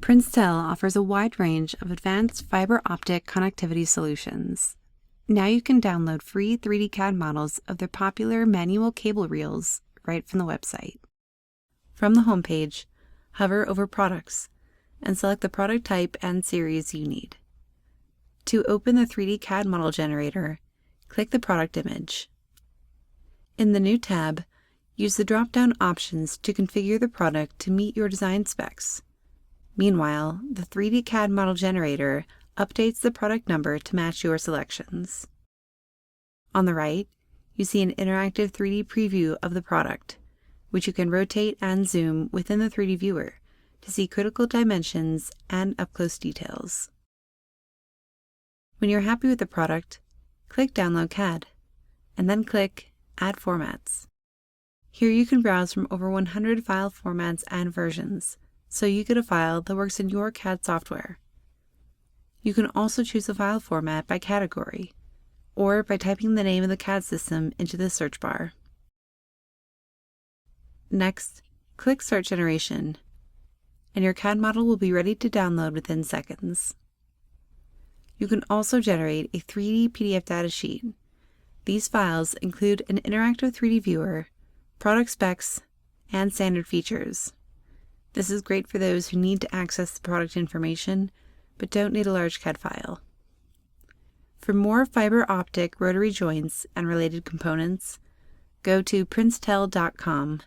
Princetel offers a wide range of advanced fiber optic connectivity solutions. Now you can download free 3D CAD models of their popular manual cable reels right from the website. From the homepage, hover over Products and select the product type and series you need. To open the 3D CAD model generator, click the product image. In the New tab, use the drop-down options to configure the product to meet your design specs. Meanwhile, the 3D CAD model generator updates the product number to match your selections. On the right, you see an interactive 3D preview of the product, which you can rotate and zoom within the 3D viewer to see critical dimensions and up-close details. When you're happy with the product, click Download CAD, and then click Add Formats. Here you can browse from over 100 file formats and versions, so you get a file that works in your CAD software. You can also choose a file format by category, or by typing the name of the CAD system into the search bar. Next, click Start Generation, and your CAD model will be ready to download within seconds. You can also generate a 3D PDF datasheet. These files include an interactive 3D viewer, product specs, and standard features. This is great for those who need to access the product information but don't need a large CAD file. For more fiber optic rotary joints and related components, go to princetel.com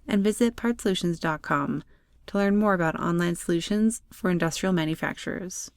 and visit partsolutions.com to learn more about online solutions for industrial manufacturers.